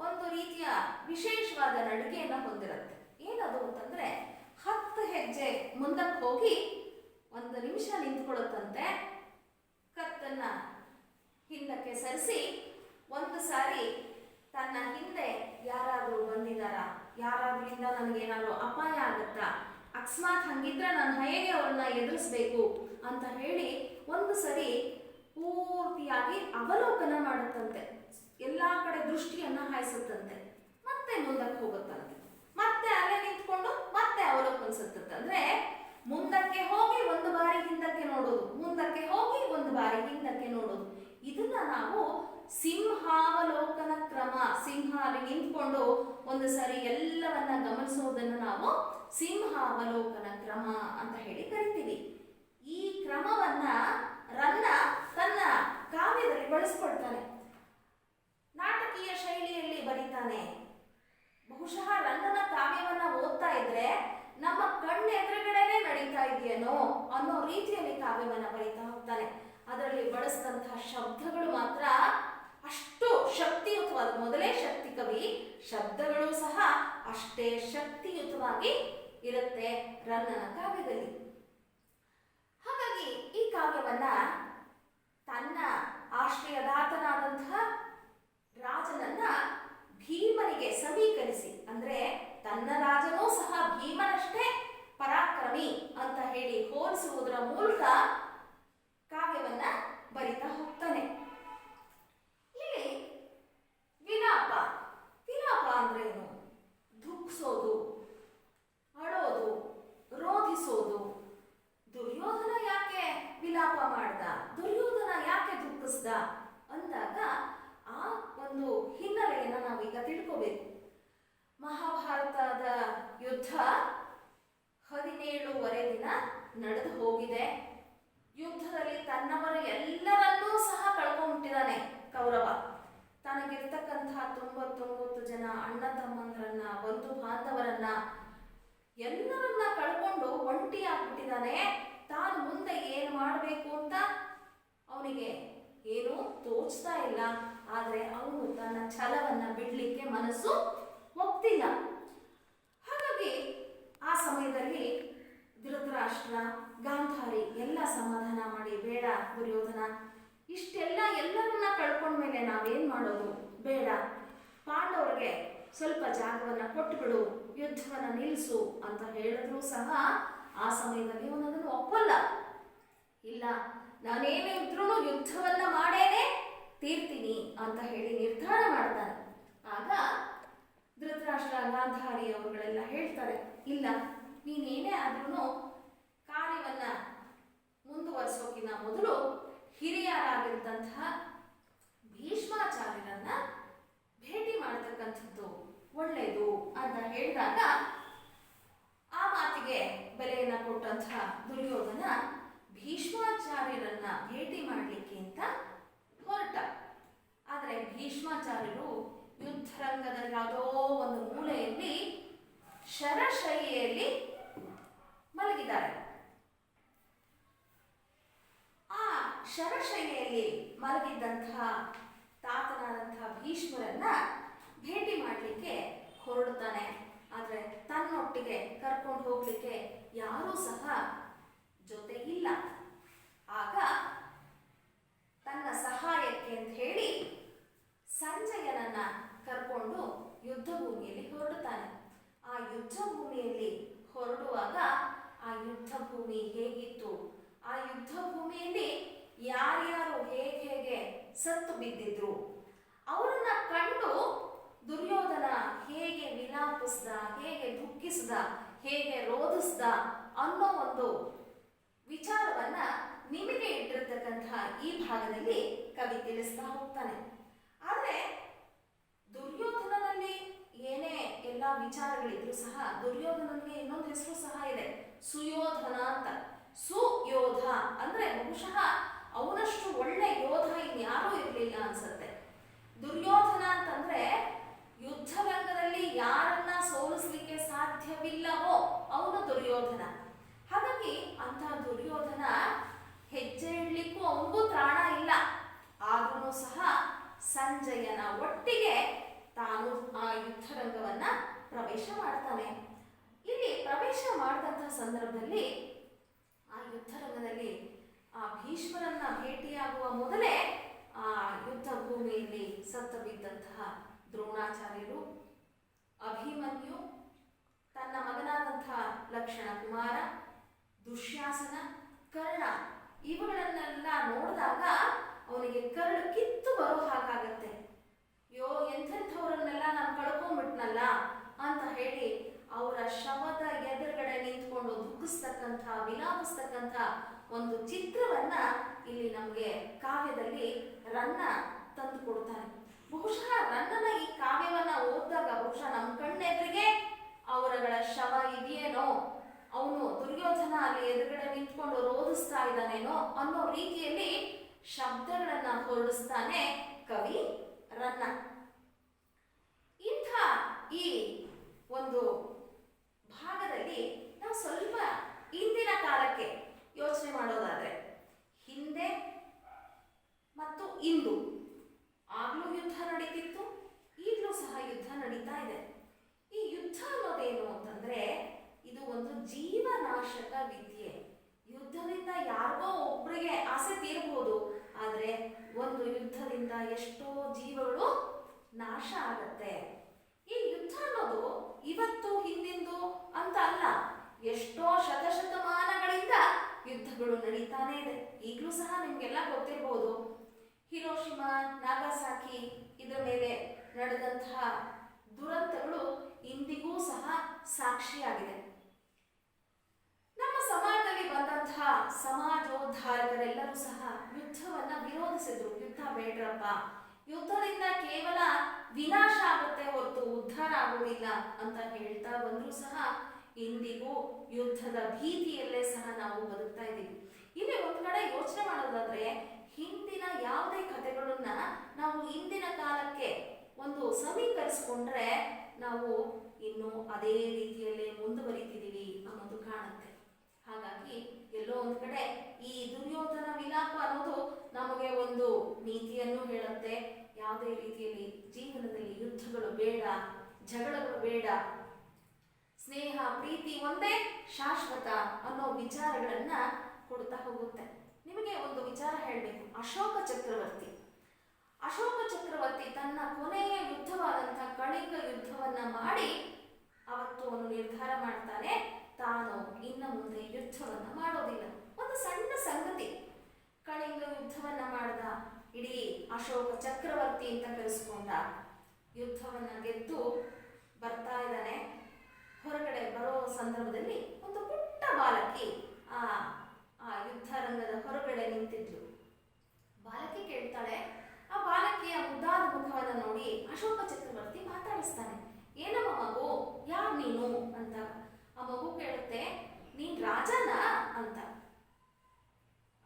ಒಂದು ರೀತಿಯ ವಿಶೇಷವಾದ ನಡಿಗೆಯನ್ನು ಹೊಂದಿರುತ್ತೆ. ಏನದು ಅಂತಂದ್ರೆ 10 ಹೆಜ್ಜೆ ಮುಂದಕ್ಕೆ ಹೋಗಿ 1 ನಿಮಿಷ ನಿಂತ್ಕೊಳ್ಳುತ್ತಂತೆ, ಕತ್ತನ್ನ ಹಿಂದಕ್ಕೆ ಸರಿಸಿ 1 ಸಾರಿ ತನ್ನ ಹಿಂದೆ ಯಾರಾದರೂ ಬಂದಿದ್ದಾರಾ, ಯಾರಾದ್ರಿಂದ ನನಗೇನಾದ್ರು ಅಪಾಯ ಆಗುತ್ತಾ, ಅಕಸ್ಮಾತ್ ಹಂಗಿದ್ರೆ ನಾನು ಹೇಗೆ ಅವ್ರನ್ನ ಎದುರಿಸ್ಬೇಕು ಅಂತ ಹೇಳಿ 1 ಸರಿ ಪೂರ್ತಿಯಾಗಿ ಅವಲೋಕನ ಮಾಡುತ್ತಂತೆ. ಎಲ್ಲಾ ಕಡೆ ದೃಷ್ಟಿಯನ್ನ ಹಾಯಿಸುತ್ತಂತೆ. ಮತ್ತೆ ಮುಂದಕ್ಕೆ ಹೋಗುತ್ತಂತೆ, ಮತ್ತೆ ಅಲ್ಲೇ ನಿಂತ್ಕೊಂಡು ಮತ್ತೆ ಅವಲೋಕನಿಸುತ್ತಂತೆ. ಅಂದ್ರೆ ಮುಂದಕ್ಕೆ ಹೋಗಿ 1 ಬಾರಿ ಹಿಂದಕ್ಕೆ ನೋಡೋದು, ಮುಂದಕ್ಕೆ ಹೋಗಿ 1 ಬಾರಿ ಹಿಂದಕ್ಕೆ ನೋಡೋದು. ಇದನ್ನ ನಾವು ಸಿಂಹಾವಲೋಕನ ಕ್ರಮ. ಸಿಂಹ ಅಲ್ಲಿ ನಿಂತ್ಕೊಂಡು ಒಂದು ಸರಿ ಎಲ್ಲವನ್ನ ಗಮನಿಸೋದನ್ನು ನಾವು ಸಿಂಹಾವಲೋಕನ ಕ್ರಮ ಅಂತ ಹೇಳಿ ಕರಿತೀವಿ. ಈ ಕ್ರಮವನ್ನ ರನ್ನ ತನ್ನ ಕಾವ್ಯದಲ್ಲಿ ಬಳಸ್ಕೊಳ್ತಾನೆ, ನಾಟಕೀಯ ಶೈಲಿಯಲ್ಲಿ ಬರೀತಾನೆ. ಬಹುಶಃ ರನ್ನನ ಕಾವ್ಯವನ್ನ ಓದ್ತಾ ಇದ್ರೆ ನಮ್ಮ ಕಣ್ಣೆದುರುಗಡೆನೆ ನಡೀತಾ ಇದೆಯೇನೋ ಅನ್ನೋ ರೀತಿಯಲ್ಲಿ ಕಾವ್ಯವನ್ನ ಬರೀತಾ ಹೋಗ್ತಾನೆ. ಅದರಲ್ಲಿ ಬಳಸಿದಂತಹ ಶಬ್ದಗಳು ಮಾತ್ರ ಅಷ್ಟು ಶಕ್ತಿಯುತವಾದ, ಮೊದಲೇ ಶಕ್ತಿ ಕವಿ, ಶಬ್ದಗಳು ಸಹ ಅಷ್ಟೇ ಶಕ್ತಿಯುತವಾಗಿ ಇರುತ್ತೆ ರನ್ನನ ಕಾವ್ಯದಲ್ಲಿ. ಹಾಗಾಗಿ ಈ ಕಾವ್ಯವನ್ನ ತನ್ನ ಆಶ್ರಯದಾತನಾದಂತಹ ರಾಜನನ್ನ ಭೀಮನಿಗೆ ಸಮೀಕರಿಸಿ, ಅಂದ್ರೆ ತನ್ನ ರಾಜನೂ ಸಹ ಭೀಮನಷ್ಟೇ ಪರಾಕ್ರಮಿ ಅಂತ ಹೇಳಿ ಹೋಲಿಸುವುದರ ಮೂಲಕ ಕಾವ್ಯವನ್ನ ಬರಿತಾ ಹೋಗ್ತಾನೆ. ಇಲ್ಲಿ ವಿಲಾಪ, ವಿಲಾಪ ಅಂದ್ರೆ ಏನು? ದುಃಖಿಸೋದು, ಅಳೋದು, ರೋಧಿಸೋದು. ದುರ್ಯೋಧನ ಯಾಕೆ ವಿಲಾಪ ಮಾಡ್ದ, ದುರ್ಯೋಧನ ಯಾಕೆ ದುಃಖಿಸ್ದ ಅಂದಾಗ ಆ ಒಂದು ಹಿನ್ನೆಲೆಯನ್ನು ನಾವೀಗ ತಿಳ್ಕೋಬೇಕು. ಮಹಾಭಾರತದ ಯುದ್ಧ 17 ದಿನ ನಡೆದು ಹೋಗಿದೆ. ಯುದ್ಧದಲ್ಲಿ ತನ್ನವರ ಎಲ್ಲರನ್ನೂ ಸಹ ಕಳ್ಕೊಂಡ್ಬಿಟ್ಟಿದ್ದಾನೆ ಕೌರವ. ತನಗಿರ್ತಕ್ಕಂತಹ 99 ಜನ ಅಣ್ಣ ತಮ್ಮಂದ್ರನ್ನ, ಬಂಧು ಬಾಂಧವರನ್ನ ಎಲ್ಲರನ್ನ ಕಳ್ಕೊಂಡು ಒಂಟಿ ಆಗ್ಬಿಟ್ಟಿದ್ದಾನೆ. ತಾನು ಮುಂದೆ ಏನು ಮಾಡಬೇಕು ಅಂತ ಅವನಿಗೆ ಏನೂ ತೋಚ್ತಾ ಇಲ್ಲ. ಆದರೆ ಅವನು ತನ್ನ ಛಲವನ್ನ ಬಿಡ್ಲಿಕ್ಕೆ ಮನಸ್ಸು ಒಪ್ತಿಲ್ಲ. ಹಾಗಾಗಿ ಆ ಸಮಯದಲ್ಲಿ ಧೃತರಾಷ್ಟ್ರ, ಗಾಂಧಾರಿ ಎಲ್ಲ ಸಮಾಧಾನ ಮಾಡಿ, ಬೇಡ ದುರ್ಯೋಧನ, ಇಷ್ಟೆಲ್ಲ ಎಲ್ಲರನ್ನ ಕಳ್ಕೊಂಡ್ಮೇಲೆ ನಾವೇನ್ ಮಾಡೋದು, ಬೇಡ, ಪಾಂಡವರಿಗೆ ಸ್ವಲ್ಪ ಜಾಗವನ್ನ ಕೊಟ್ಟುಬಿಡು, ಯುದ್ಧವನ್ನ ನಿಲ್ಲಿಸು ಅಂತ ಹೇಳಿದ್ರು ಸಹ ಆ ಸಮಯದಲ್ಲಿ ಅವನು ಅದನ್ನು ಒಪ್ಪಲ್ಲ. ಇಲ್ಲ, ನಾನೇನೇ ಇದ್ರೂ ಯುದ್ಧವನ್ನ ಮಾಡೇನೆ ತೀರ್ತೀನಿ ಅಂತ ಹೇಳಿ ನಿರ್ಧಾರ ಮಾಡ್ತಾನೆ. ಆಗ ಧೃತರಾಷ್ಟ್ರ, ಗಾಂಧಾರಿ ಅವರುಗಳೆಲ್ಲ ಹೇಳ್ತಾರೆ, ಇಲ್ಲ, ನೀನೇನೇ ಆದ್ರೂ ಕಾರ್ಯವನ್ನ ಮುಂದುವರಿಸೋಕಿನ ಮೊದಲು ಹಿರಿಯರಾಗಿರ್ತಂತಹ ಭೀಷ್ಮಾಚಾರ್ಯರನ್ನ ಭೇಟಿ ಮಾಡತಕ್ಕಂಥದ್ದು ಒಳ್ಳೆಯದು ಅಂತ ಹೇಳಿದಾಗ ಆ ಮಾತಿಗೆ ಬೆಲೆಯನ್ನ ಕೊಟ್ಟಂತಹ ದುರ್ಯೋಧನ ಭೀಷ್ಮಾಚಾರ್ಯರನ್ನ ಭೇಟಿ ಮಾಡಲಿಕ್ಕೆ ಅಂತ ಹೊರಟ. ಆದರೆ ಭೀಷ್ಮಾಚಾರ್ಯರು ಯುದ್ಧರಂಗದ ಯಾವುದೋ ಒಂದು ಮೂಲೆಯಲ್ಲಿ ಶರಶೈಲಿಯಲ್ಲಿ ಮಲಗಿದ್ದಾರೆ. ಆ ಶರಶೈಲಿಯಲ್ಲಿ ಮಲಗಿದ್ದಂತಹ ತಾತನಾದಂತಹ ಭೀಷ್ಮರನ್ನ ಭೇಟಿ ಮಾಡಲಿಕ್ಕೆ ಹೊರಡುತ್ತಾನೆ. ಆದರೆ ತನ್ನೊಟ್ಟಿಗೆ ಕರ್ಕೊಂಡು ಹೋಗ್ಲಿಕ್ಕೆ ಯಾರೂ ಸಹ ಜೊತೆ ಇಲ್ಲ. ಆಗ ತನ್ನ ಸಹಾಯಕ್ಕೆ ಅಂತ ಹೇಳಿ ಸಂಜಯನನ್ನ ಕರ್ಕೊಂಡು ಯುದ್ಧ ಭೂಮಿಯಲ್ಲಿ ಹೊರಡುತ್ತಾನೆ. ಆ ಯುದ್ಧ ಭೂಮಿಯಲ್ಲಿ ಹೊರಡುವಾಗ ಆ ಯುದ್ಧ ಭೂಮಿ ಹೇಗಿತ್ತು, ಆ ಯುದ್ಧ ಭೂಮಿಯಲ್ಲಿ ಯಾರ್ಯಾರು ಹೇಗೆ ಸತ್ತು ಬಿದ್ದಿದ್ರು, ಅವರನ್ನ ಕಂಡು ದುರ್ಯೋಧನ ಹೇಗೆ ವಿಲಾಪಿಸ್ದ, ಹೇಗೆ ದುಃಖಿಸ್ದ, ಹೇಗೆ ರೋಧಿಸ್ದ ಅನ್ನೋ ಒಂದು ವಿಚಾರವನ್ನ ನಿಮಗೆ ಇಟ್ಟಿರ್ತಕ್ಕಂತಹ ಈ ಭಾಗದಲ್ಲಿ ಕವಿ ತಿಳಿಸ್ತಾ ಹೋಗ್ತಾನೆ. ಆದರೆ ದುರ್ಯೋಧನನಲ್ಲಿ ಏನೇ ಎಲ್ಲ ವಿಚಾರಗಳಿದ್ರು ಸಹ ದುರ್ಯೋಧನನಿಗೆ ಇನ್ನೊಂದು ಹೆಸರು ಸಹ ಇದೆ, ಸುಯೋಧನ ಅಂತ. ಸುಯೋಧ ಅಂದ್ರೆ ಬಹುಶಃ ಅವನಷ್ಟು ಒಳ್ಳೆ ಯೋಧ ಇನ್ಯಾರೂ ಇರಲಿಲ್ಲ ಅನ್ಸುತ್ತೆ. ದುರ್ಯೋಧನ ಅಂತಂದ್ರೆ ಯುದ್ಧರಂಗದಲ್ಲಿ ಯಾರನ್ನ ಸೋಲಿಸ್ಲಿಕ್ಕೆ ಸಾಧ್ಯವಿಲ್ಲವೋ ಅವನು ದುರ್ಯೋಧನ. ಹಾಗಾಗಿ ಅಂತಹ ದುರ್ಯೋಧನ ಹೆಜ್ಜೆ ಇಡ್ಲಿಕ್ಕೂ ಅವನಿಗೂ ತ್ರಾಣ ಇಲ್ಲ. ಆದ್ರೂ ಸಹ ಸಂಜಯನ ಒಟ್ಟಿಗೆ ತಾನು ಆ ಯುದ್ಧರಂಗವನ್ನ ಪ್ರವೇಶ ಮಾಡ್ತಾನೆ. ಇಲ್ಲಿ ಪ್ರವೇಶ ಮಾಡಿದಂತಹ ಸಂದರ್ಭದಲ್ಲಿ ಆ ಯುದ್ಧರಂಗದಲ್ಲಿ ಆ ಭೀಷ್ಮರನ್ನ ಭೇಟಿಯಾಗುವ ಮೊದಲೇ ಆ ಯುದ್ಧ ಭೂಮಿಯಲ್ಲಿ ಸತ್ತು ಬಿದ್ದಂತಹ ದ್ರೋಣಾಚಾರ್ಯರು, ಅಭಿಮನ್ಯು, ತನ್ನ ಮಗನಾದಂತಹ ಲಕ್ಷಣ ಕುಮಾರ, ದುಶ್ಯಾಸನ, ಕರ್ಣ ಇವುಗಳನ್ನೆಲ್ಲ ನೋಡಿದಾಗ ಅವನಿಗೆ ಕರಳು ಕಿತ್ತು ಬರೋ ಹಾಗಾಗತ್ತೆ. ಯೋ ಎಂಥವರನ್ನೆಲ್ಲ ನಾನು ಕಳ್ಕೊಂಡ್ಬಿಟ್ನಲ್ಲ ಅಂತ ಹೇಳಿ ಅವರ ಶವದ ಎದುರುಗಡೆ ನಿಂತ್ಕೊಂಡು ನಿಂತ್ಕೊಂಡು ದುಃಖಿಸ್ತಕ್ಕಂಥ ವಿಲಾಪಿಸ್ತಕ್ಕಂಥ ಒಂದು ಚಿತ್ರವನ್ನ ಇಲ್ಲಿ ನಮಗೆ ಕಾವ್ಯದಲ್ಲಿ ರನ್ನ ತಂದು ಕೊಡ್ತಾನೆ. ಬಹುಶಃ ರನ್ನನ ಈ ಕಾವ್ಯವನ್ನ ಓದಿದಾಗ ಬಹುಶಃ ನಮ್ಮ ಕಣ್ಣೆದುರಿಗೆ ಅವರಗಳ ಶವ ಇದೆಯೇನೋ, ಅವನು ದುರ್ಯೋಧನ ಅಲ್ಲಿ ಎದುರುಗಡೆ ನಿಂತ್ಕೊಂಡು ರೋಧಿಸ್ತಾ ಇದ್ದಾನೇನೋ ಅನ್ನೋ ರೀತಿಯಲ್ಲಿ ಶಬ್ದಗಳನ್ನ ಹೊರಡಿಸ್ತಾನೆ ಕವಿ ರನ್ನ. ಇಂಥ ಈ ಒಂದು ಭಾಗದಲ್ಲಿ ನಾವು ಸ್ವಲ್ಪ ಇಂದಿನ ಕಾಲಕ್ಕೆ ಯೋಚನೆ ಮಾಡೋದಾದ್ರೆ, ಹಿಂದೆ ಮತ್ತು ಇಂದು ಆಗ್ಲೂ ಯುದ್ಧ ನಡೀತಿತ್ತು, ಈಗಲೂ ಸಹ ಯುದ್ಧ ನಡೀತಾ ಇದೆ. ಈ ಯುದ್ಧ ಅನ್ನೋದೇನು ಅಂತಂದ್ರೆ ಇದು ಒಂದು ಜೀವನಾಶಕ ವಿದ್ಯೆ. ಯುದ್ಧದಿಂದ ಯಾರಿಗೋ ಒಬ್ಬರಿಗೆ ಆಸೆ ತೀರಬಹುದು, ಆದ್ರೆ ಒಂದು ಯುದ್ಧದಿಂದ ಎಷ್ಟೋ ಜೀವಗಳು ನಾಶ ಆಗತ್ತೆ. ಈ ಯುದ್ಧ ಅನ್ನೋದು ಇವತ್ತು ಹಿಂದಿಂದು ಅಂತ ಅಲ್ಲ, ಎಷ್ಟೋ ಶತಶತಮಾನಗಳಿಂದ ಯುದ್ಧಗಳು ನಡೀತಾನೆ ಇದೆ. ಈಗಲೂ ಸಹ ನಿಮ್ಗೆಲ್ಲ ಗೊತ್ತಿರಬಹುದು, ಹಿರೋಶಿಮಾ ನಾಗಾಸಾಕಿ ಇದರ ಮೇಲೆ ನಡೆದಂತಹ ದುರಂತಗಳು ಇಂದಿಗೂ ಸಹ ಸಾಕ್ಷಿಯಾಗಿದೆ. ನಮ್ಮ ಸಮಾಜದಲ್ಲಿ ಬಂದಂತಹ ಸಮಾಜೋದ್ಧಾರಕರೆಲ್ಲರೂ ಸಹ ಯುದ್ಧವನ್ನ ವಿರೋಧಿಸಿದ್ರು. ಯುದ್ಧ ಬೇಡ್ರಪ್ಪ, ಯುದ್ಧದಿಂದ ಕೇವಲ ವಿನಾಶ ಆಗುತ್ತೆ ಹೊರತು ಉದ್ಧಾರ ಆಗುವುದಿಲ್ಲ ಅಂತ ಹೇಳ್ತಾ ಬಂದರೂ ಸಹ ಇಂದಿಗೂ ಯುದ್ಧದ ಭೀತಿಯಲ್ಲೇ ಸಹ ನಾವು ಬದುಕ್ತಾ ಇದ್ದೀವಿ. ಇಲ್ಲಿ ಒಂದ್ ಕಡೆ ಯೋಚನೆ ಮಾಡೋದಾದ್ರೆ, ಹಿಂದಿನ ಯಾವುದೇ ಕಥೆಗಳನ್ನ ನಾವು ಇಂದಿನ ಕಾಲಕ್ಕೆ ಒಂದು ಸಮೀಕರಿಸಿಕೊಂಡ್ರೆ ನಾವು ಇನ್ನು ಅದೇ ರೀತಿಯಲ್ಲೇ ಮುಂದುವರಿತಿದ್ದೀವಿ ಅನ್ನೋದು ಕಾಣುತ್ತೆ. ಹಾಗಾಗಿ ಎಲ್ಲೋ ಒಂದ್ ಕಡೆ ಈ ದುರ್ಯೋಧನ ವಿಲಾಪ ಅನ್ನೋದು ನಮಗೆ ಒಂದು ನೀತಿಯನ್ನು ಹೇಳುತ್ತೆ. ಯಾವುದೇ ರೀತಿಯಲ್ಲಿ ಜೀವನದಲ್ಲಿ ಯುದ್ಧಗಳು ಬೇಡ, ಜಗಳಗಳು ಬೇಡ, ಸ್ನೇಹ ಪ್ರೀತಿ ಒಂದೇ ಶಾಶ್ವತ ಅನ್ನೋ ವಿಚಾರಗಳನ್ನ ಕೊಡ್ತಾ ಹೋಗುತ್ತೆ. ನಿಮಗೆ ಒಂದು ವಿಚಾರ ಹೇಳಬೇಕು. ಅಶೋಕ ಚಕ್ರವರ್ತಿ ತನ್ನ ಕೊನೆಯ ಯುದ್ಧವಾದಂತಹ ಕಳಿಂಗ ಯುದ್ಧವನ್ನ ಮಾಡಿ ಅವತ್ತು ಅವನು ನಿರ್ಧಾರ ಮಾಡ್ತಾನೆ, ತಾನು ಇನ್ನು ಮುಂದೆ ಯುದ್ಧವನ್ನ ಮಾಡೋದಿಲ್ಲ. ಒಂದು ಸಣ್ಣ ಸಂಗತಿ, ಕಳಿಂಗ ಯುದ್ಧವನ್ನ ಮಾಡ್ದ, ಇಡೀ ಅಶೋಕ ಚಕ್ರವರ್ತಿ ಅಂತ ಕರೆಸ್ಕೊಂಡ, ಯುದ್ಧವನ್ನ ಗೆದ್ದು ಬರ್ತಾ ಇದ್ದಾನೆ. ಹೊರಗಡೆ ಬರೋ ಸಂದರ್ಭದಲ್ಲಿ ಒಂದು ಪುಟ್ಟ ಬಾಲಕಿ ಆ ಯುದ್ಧ ರಂಗದ ಹೊರಗಡೆ ನಿಂತಿದ್ಲು. ಬಾಲಕಿ ಕೇಳ್ತಾಳೆ. ಆ ಬಾಲಕಿಯ ಮುದ್ದಾದ ಮುಖವನ್ನು ನೋಡಿ ಅಶೋಕ ಚಕ್ರವರ್ತಿ ಮಾತಾಡಿಸ್ತಾನೆ. ಏನಮ್ಮ ಮಗು, ಯಾರು ನೀನು ಅಂತ. ಆ ಮಗು ಕೇಳುತ್ತೆ, ನೀನ್ ರಾಜನಾ ಅಂತ.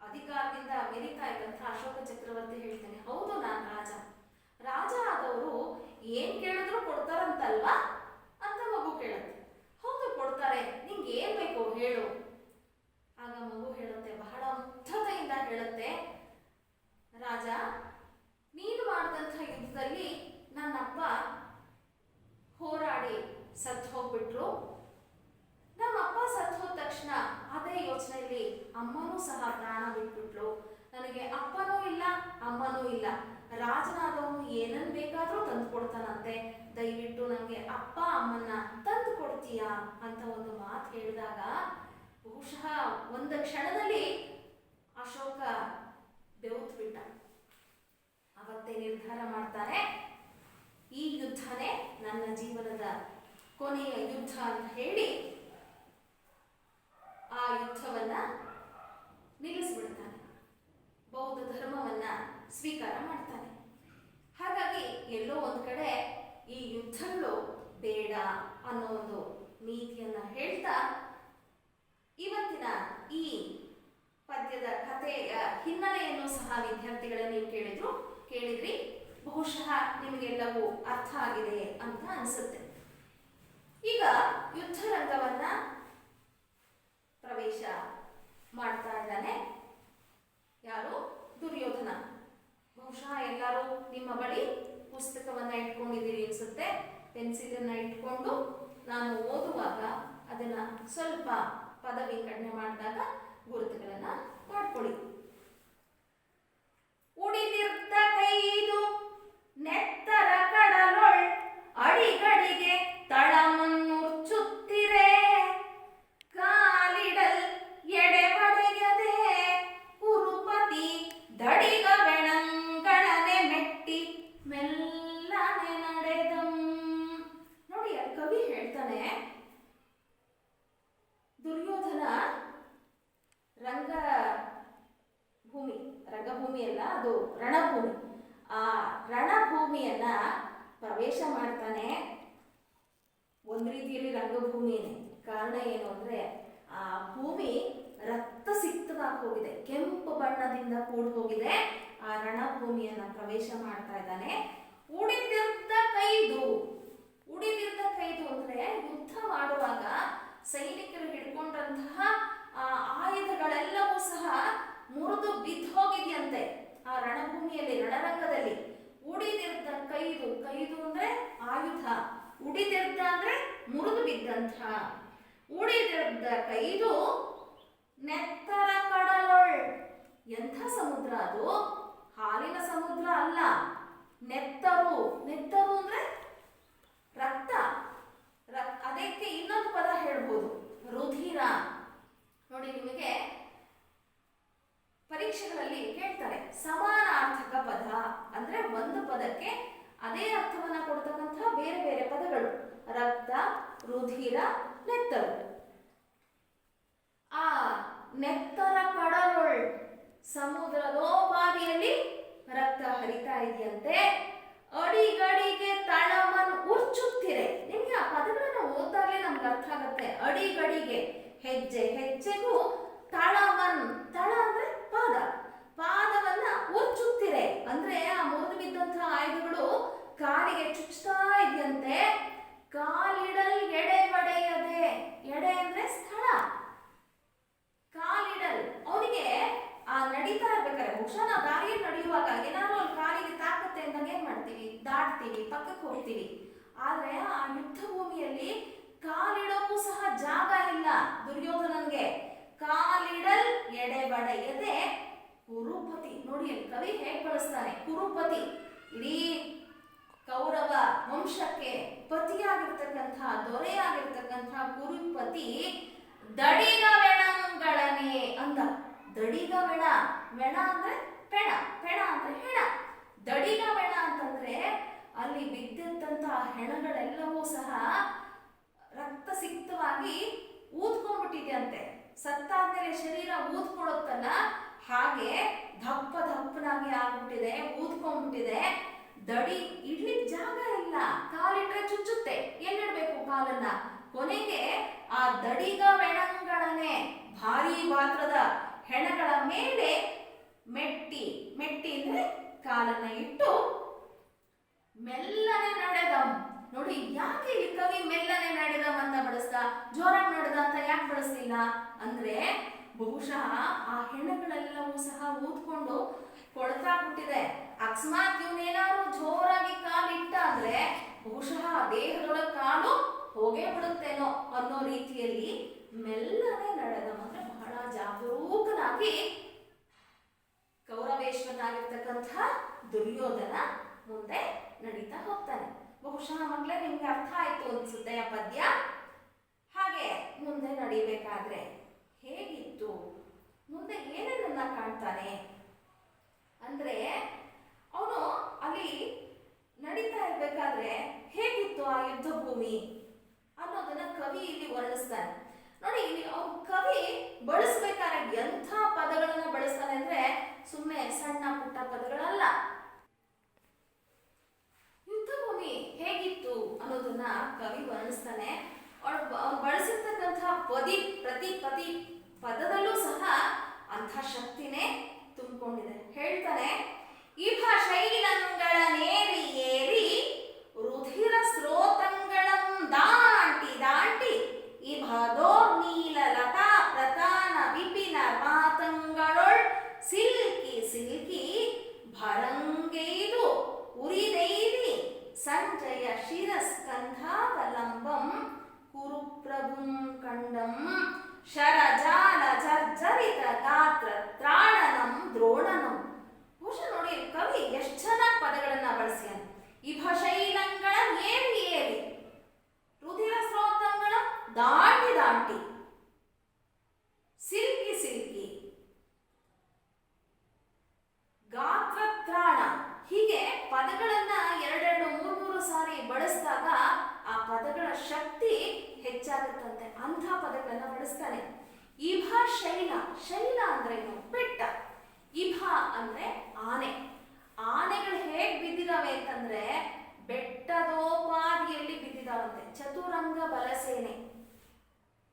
ಅಧಿಕಾರದಿಂದ ಮೆರಿತಾ ಇದ್ದಂತ ಅಶೋಕ ಚಕ್ರವರ್ತಿ ಹೇಳ್ತಾನೆ, ಹೌದು ನಾನು ರಾಜ ಆದವರು ಏನ್ ಕೇಳಿದ್ರು ಕೊಡ್ತಾರಂತಲ್ವಾ ಅಂತ ಮಗು ಕೇಳುತ್ತೆ. ಹೌದು ಕೊಡ್ತಾರೆ, ನಿಂಗೆ ಏನ್ ಬೇಕು ಹೇಳು. ಆಗ ಮಗು ಹೇಳುತ್ತೆ, ಬಹಳ ಮುಗ್ಧತೆಯಿಂದ ಹೇಳುತ್ತೆ, ರಾಜ, ನೀನು ಮಾಡಿದಂಥ ಯುದ್ಧದಲ್ಲಿ ನನ್ನಪ್ಪ ಹೋರಾಡಿ ಸತ್ತು ಹೋಗ್ಬಿಟ್ರು. ನಮ್ಮಪ್ಪ ಸತ್ತು ಹೋದ ತಕ್ಷಣ ಅದೇ ಯೋಚನೆಯಲ್ಲಿ ಅಮ್ಮನೂ ಸಹ ಪ್ರಾಣ ಬಿಟ್ಬಿಟ್ಲು. ನನಗೆ ಅಪ್ಪನೂ ಇಲ್ಲ, ಅಮ್ಮನೂ ಇಲ್ಲ. ರಾಜನಾದವನು ಏನನ್ ಬೇಕಾದ್ರೂ ತಂದು ಕೊಡ್ತಾನಂತೆ, ದಯವಿಟ್ಟು ನನಗೆ ಅಪ್ಪ ಅಮ್ಮನ್ನ ತಂದು ಕೊಡ್ತೀಯಾ ಅಂತ ಒಂದು ಮಾತು ಹೇಳಿದಾಗ ಬಹುಶಃ ಒಂದು ಕ್ಷಣದಲ್ಲಿ ಅಶೋಕ ಬೆವ್ತು ಬಿಟ್ಟ. ಅವತ್ತೇ ನಿರ್ಧಾರ ಮಾಡ್ತಾರೆ, ಈ ಯುದ್ಧನೇ ನನ್ನ ಜೀವನದ ಕೊನೆಯ ಯುದ್ಧ ಅಂತ ಹೇಳಿ ಆ ಯುದ್ಧವನ್ನ ನಿಲ್ಲಿಸ್ಬಿಡ್ತಾನೆ. ಬೌದ್ಧ ಧರ್ಮವನ್ನ ಸ್ವೀಕಾರ ಮಾಡ್ತಾನೆ. ಹಾಗಾಗಿ ಎಲ್ಲೋ ಒಂದ್ ಕಡೆ ಈ ಯುದ್ಧಗಳು ಬೇಡ ಅನ್ನೋ ಒಂದು ನೀತಿಯನ್ನ ಹೇಳ್ತಾ ಇವತ್ತಿನ ಈ ಪದ್ಯದ ಕಥೆಯ ಹಿನ್ನೆಲೆಯನ್ನು ಸಹ ವಿದ್ಯಾರ್ಥಿಗಳೇ ನೀವು ಕೇಳಿದ್ರಿ. ಬಹುಶಃ ನಿಮಗೆಲ್ಲವೂ ಅರ್ಥ ಆಗಿದೆ ಅಂತ ಅನಿಸುತ್ತೆ. ಈಗ ಯುದ್ಧ ರಂಗವನ್ನ ಪ್ರವೇಶ ಮಾಡ್ತಾ ಇದ್ದಾನೆ ಯಾರು? ದುರ್ಯೋಧನ. ಬಹುಶಃ ಎಲ್ಲರೂ ನಿಮ್ಮ ಬಳಿ ಪುಸ್ತಕವನ್ನ ಇಟ್ಕೊಂಡಿದ್ದೀರಿ ಅನ್ಸುತ್ತೆ. ಪೆನ್ಸಿಲನ್ನ ಇಟ್ಕೊಂಡು ನಾನು ಓದುವಾಗ ಅದನ್ನ ಸ್ವಲ್ಪ ಪದ ವಿಂಗಡಣೆ ಮಾಡಿದಾಗ ಗುರುತುಗಳನ್ನ ಮಾಡ್ಕೊಳ್ಳಿ. ಉಡಿದಿರ್ತ ಕೈದು ನೆತ್ತರ ಕಡಲೊಳ್ ಅಡಿಗಡಿಗೆ ತಳಮನ್ನುರ್ಚುತ್ತಿರೆ, ಕಾಲಿಡಲ್ ಎಡೆ ಒಡೆಯದೆ ಕುರುಪತಿ ದಡಿಗ ಬೆಣಂಗಳನೆ ಮೆಟ್ಟಿ ಮೆಲ್ಲನೆ ನಡೆದಂ. ನೋಡಿ, ಕವಿ ಹೇಳ್ತಾನೆ, ದುರ್ಯೋಧನ ರೀತಿಯಲ್ಲಿ ರಂಗಭೂಮಿಯೇ. ಕಾರಣ ಏನು ಅಂದ್ರೆ ಆ ಭೂಮಿ ರಕ್ತಸಿಕ್ತವಾಗಿ ಹೋಗಿದೆ, ಕೆಂಪು ಬಣ್ಣದಿಂದ ಕೂಡಿ ಹೋಗಿದೆ. ಆ ರಣಭೂಮಿಯನ್ನ ಪ್ರವೇಶ ಮಾಡ್ತಾ ಇದ್ದಾನೆ. ಉಳಿದಿದ್ದ ಕೈದು, ಉಳಿದಿದ್ದ ಕೈದು ಅಂದ್ರೆ ಯುದ್ಧ ಮಾಡುವಾಗ ಸೈನಿಕರು ಹಿಡ್ಕೊಂಡಂತಹ ಆಯುಧಗಳೆಲ್ಲವೂ ಸಹ ಮುರಿದು ಬಿದ್ದು ಹೋಗಿದೆಯಂತೆ ಆ ರಣಭೂಮಿಯಲ್ಲಿ, ರಣರಂಗದಲ್ಲಿ. ಉಳಿದಿದ್ದ ಕೈದು, ಕೈದು ಅಂದ್ರೆ ಆಯುಧ, ಉಳಿದಿದ್ದ ಅಂದ್ರೆ ಮುರಿದು ಬಿದ್ದಂಥ. ಉಳಿದಿದ್ದ ಕೈದು ನೆತ್ತರ ಕಡಲೊಳ್. ಎಂಥ ಸಮುದ್ರ ಅದು? ಹಾಲಿನ ಸಮುದ್ರ ಅಲ್ಲ, ನೆತ್ತರು. ನೆತ್ತರು ಅಂದ್ರೆ ರಕ್ತ. ಅದಕ್ಕೆ ಇನ್ನೊಂದು ಪದ ಹೇಳ್ಬೋದು, ರುಧಿರ. ನೋಡಿ, ನಿಮಗೆ ಪರೀಕ್ಷೆಗಳಲ್ಲಿ ಕೇಳ್ತಾರೆ ಸಮಾನಾರ್ಥಕ ಪದ ಅಂದ್ರೆ ಒಂದು ಪದಕ್ಕೆ ಅದೇ ಅರ್ಥವನ್ನ ಕೊಡ್ತಕ್ಕಂಥ ಬೇರೆ ಬೇರೆ ಪದಗಳು. ರಕ್ತ, ರುಧಿರ, ನೆತ್ತರು. ಆ ನೆತ್ತರ ಕಡಲೊಳ್, ಸಮುದ್ರದೋಪಾದಿಯಲ್ಲಿ ರಕ್ತ ಹರಿತಾ ಇದೆಯಂತೆ. ಅಡಿಗಡಿಗೆ ತಳಮನ್ ಉರ್ಚುತ್ತಿರೆ. ನಿಮ್ಗೆ ಆ ಪದಗಳನ್ನ ಓದ್ತಾಗ್ಲೇ ನಮ್ಗೆ ಅರ್ಥ ಆಗತ್ತೆ. ಅಡಿಗಡಿಗೆ, ಹೆಜ್ಜೆ ಹೆಜ್ಜೆಗೂ ತಳಮನ್, ತಳ ಅಂದ್ರೆ ಪಾದ, ಪಾದವನ್ನ ಉರ್ಚುತ್ತಿರೆ ಅಂದ್ರೆ ಆ ಮುರಿದು ಬಿದ್ದಂತಹ ಆಯುಧಗಳು ಕಾಲಿಗೆ ಚುಚ್ತಾ ಇದೆಯಂತೆ. ಕಾಲಿಡಲ್ ಎಡೆ ಬಡೆಯದೆ, ಎಡೆ ಅಂದ್ರೆ ಸ್ಥಳ, ಕಾಲಿಡಲ್. ಅವನಿಗೆ ಆ ನಡೀತಾ ಇರ್ಬೇಕಾದ್ರೆ, ಬಹುಶಃ ನಾವು ದಾರಿಯಲ್ಲಿ ನಡೆಯುವಾಗ ಏನಾದ್ರು ಅಲ್ಲಿ ಕಾಲಿಗೆ ತಾಕತ್ತೆ ಅಂದಾಗ ಏನ್ ಮಾಡ್ತೀವಿ? ದಾಟ್ತೀವಿ, ಪಕ್ಕಕ್ಕೆ ಹೋಗ್ತೀವಿ. ಆದ್ರೆ ಆ ಯುದ್ಧ ಭೂಮಿಯಲ್ಲಿ ಕಾಲಿಡೋಕ್ಕೂ ಸಹ ಜಾಗ ಇಲ್ಲ ದುರ್ಯೋಧನನ್ಗೆ. ಕಾಲಿಡಲ್ ಎಡೆಬಡೆಯದೆ ಕುರುಪತಿ. ನೋಡಿ ಅಲ್ಲಿ ಕವಿ ಹೇಗೆ ಬಳಸ್ತಾನೆ, ಕುರುಪತಿ. ಇಡೀ ಕೌರವ ವಂಶಕ್ಕೆ ಪತಿಯಾಗಿರ್ತಕ್ಕಂತಹ, ದೊರೆಯಾಗಿರ್ತಕ್ಕಂತಹ ಕುರುಪತಿ ದಡಿಗ ವೆಣಂಗಳನೆ ಅಂದ. ದಡಿಗ ವೆಣ, ವೆಣ ಅಂದ್ರೆ ಪೆಣ, ಪೆಣ ಅಂದ್ರೆ ಹೆಣ. ದಡಿಗ ವೆಣ ಅಂತಂದ್ರೆ ಅಲ್ಲಿ ಬಿದ್ದಂತಹ ಹೆಣಗಳೆಲ್ಲವೂ ಸಹ ರಕ್ತಸಿಕ್ತವಾಗಿ ಊದ್ಕೊಂಡ್ಬಿಟ್ಟಿದೆಯಂತೆ. ಸತ್ತಾದ್ಮೇಲೆ ಶರೀರ ಊದ್ಕೊಳುತ್ತಲ್ಲ, ಹಾಗೆ ದಪ್ಪ ದಪ್ಪನಾಗಿ ಆಗ್ಬಿಟ್ಟಿದೆ, ಊದ್ಕೊಂಡ್ಬಿಟ್ಟಿದೆ. ದಡಿ ಇಡ್ಲಿಕ್ಕೆ ಜಾಗ ಇಲ್ಲ, ಕಾಲಿಟ್ರೆ ಚುಚ್ಚುತ್ತೆ. ಎಲ್ಲಿಡ್ಬೇಕು ಕಾಲನ್ನ? ಕೊನೆಗೆ ಆ ದಡಿಗ ವೆಣಂಗಳನೆ, ಭಾರಿ ಗಾತ್ರದ ಹೆಣಗಳ ಮೇಲೆ ಮೆಟ್ಟಿ, ಮೆಟ್ಟಿ ಅಂದ್ರೆ ಕಾಲನ್ನ ಇಟ್ಟು ಮೆಲ್ಲನೆ ನಡೆದಂ. ನೋಡಿ, ಯಾಕೆ ಇಲ್ಲಿ ಕವಿ ಮೆಲ್ಲನೆ ನಡೆದಂ ಅಂತ ಬಳಸ್ದ, ಜೋರಾಗಿ ನಡೆದ ಅಂತ ಯಾಕೆ ಬಳಸಲಿಲ್ಲ ಅಂದ್ರೆ, ಬಹುಶಃ ಆ ಹೆಣಗಳೆಲ್ಲವೂ ಸಹ ಊದ್ಕೊಂಡು ಕೊಳ್ತಾ ಬಿಟ್ಟಿದೆ. ಅಕಸ್ಮಾತ್ ಇವನೇನಾದ್ರು ಜೋರಾಗಿ ಕಾಲಿಟ್ಟ ಅಂದ್ರೆ ಬಹುಶಃ ದೇಹದೊಳಗೆ ಕಾಲು ಹೋಗೇ ಬಿಡುತ್ತೇನೋ ಅನ್ನೋ ರೀತಿಯಲ್ಲಿ ಮೆಲ್ಲನೆ ನಡೆದಂ ಅಂದ್ರೆ ಬಹಳ ಜಾಗರೂಕನಾಗಿ ಕೌರವೇಶ್ವರನಾಗಿರ್ತಕ್ಕಂಥ ದುರ್ಯೋಧನ ಮುಂದೆ ನಡೀತಾ ಹೋಗ್ತಾನೆ. ಬಹುಶಃ ಮಕ್ಕಳೇ ನಿಮ್ಗೆ ಅರ್ಥ ಆಯ್ತು ಅನ್ಸುತ್ತೆ ಆ ಪದ್ಯ. ಹಾಗೆ ಮುಂದೆ ನಡಿಬೇಕಾದ್ರೆ ಹೇಗಿತ್ತು, ಮುಂದೆ ಏನೇನನ್ನ ಕಾಣ್ತಾನೆ ಅಂದ್ರೆ, ಅವನು ಅಲ್ಲಿ ನಡೀತಾ ಇರ್ಬೇಕಾದ್ರೆ ಹೇಗಿತ್ತು ಆ ಯುದ್ಧ ಭೂಮಿ ಅನ್ನೋದನ್ನ ಕವಿ ಇಲ್ಲಿ ವರ್ಣಿಸ್ತಾನೆ. ನೋಡಿ, ಇಲ್ಲಿ ಅವ್ನು ಕವಿ ಬಳಸ್ಬೇಕಾದ್ರೆ ಎಂಥ ಪದಗಳನ್ನ ಬಳಸ್ತಾನೆ ಅಂದ್ರೆ ಸುಮ್ಮನೆ ಸಣ್ಣ ಪುಟ್ಟ ಪದಗಳಲ್ಲ. ಯುದ್ಧ ಭೂಮಿ ಹೇಗಿತ್ತು ಅನ್ನೋದನ್ನ ಕವಿ ವರ್ಣಿಸ್ತಾನೆ. ಅವ್ನು ಬಳಸಿರ್ತಕ್ಕಂಥ ಪ್ರತಿ ಪದದಲ್ಲೂ ಸಹ ಅಂಥ ಶಕ್ತಿನೇ ತುಂಬಿಕೊಂಡಿದೆ. ಹೇಳ್ತಾನೆ, ಇಭ ಶೈಲಂಗಳ ನೇರಿ ಏರಿ ರುಧಿರ ಸ್ರೋತಂಗಳಂ ದಾಂಟಿ ದಾಂಟಿ ಇಭ ದೋರ್ನೀಲ ಲತಾ ಪ್ರತಾನ ವಿಪಿನ ಮಾತಂಗಳೊಳ್ ಸಿಲ್ಕಿ ಸಿಲ್ಕಿ ಭರಂಗೈದು ಉರಿದೈದಿ ಸಂಜಯ ಶಿರಸ್ಕಂಧಾವಲಂಬಂ ಕುರುಪ್ರಭುಂ ಕಂಡಂ ಶರಜಾಲ ಜರ್ಜರಿತ ಗಾತ್ರ ತ್ರಾಣನಂ ದ್ರೋಣನಂ. ಬಹುಶಃ ನೋಡಿ, ಕವಿ ಎಷ್ಟು ಚೆನ್ನಾಗಿ ಪದಗಳನ್ನ ಬಳಸ್ಯಾನ. ಇಭ ಶೈಲಂಗಳ ಏರಿ ಏರಿ, ರುಧಿರ ಸ್ರೋತಂಗಳ ದಾಟಿ ದಾಟಿ, ಸಿಲ್ಕಿ ಸಿಲ್ಕಿ, ಗಾತ್ರ ತ್ರಾಣ, ಹೀಗೆ ಪದಗಳನ್ನ ಎರಡೆರಡು ಮೂರು ಸಾರಿ ಬಳಸಿದಾಗ ಆ ಪದಗಳ ಶಕ್ತಿ ಹೆಚ್ಚಾಗುತ್ತಂತೆ. ಅಂಥ ಪದಗಳನ್ನ ಬಳಸ್ತಾನೆ. ಇಭ ಶೈಲ, ಶೈಲ ಅಂದ್ರೆ ಏನು? ಬೆಟ್ಟ. ಇಭ ಅಂದ್ರೆ ಆನೆ. ಆನೆಗಳು ಹೇಗ್ ಬಿದ್ದಿದಾವೆ ಅಂತಂದ್ರೆ ಬೆಟ್ಟದೋಪಾದಿಯಲ್ಲಿ ಬಿದ್ದಿದ್ದಾವಂತೆ. ಚತುರಂಗ ಬಲಸೇನೆ,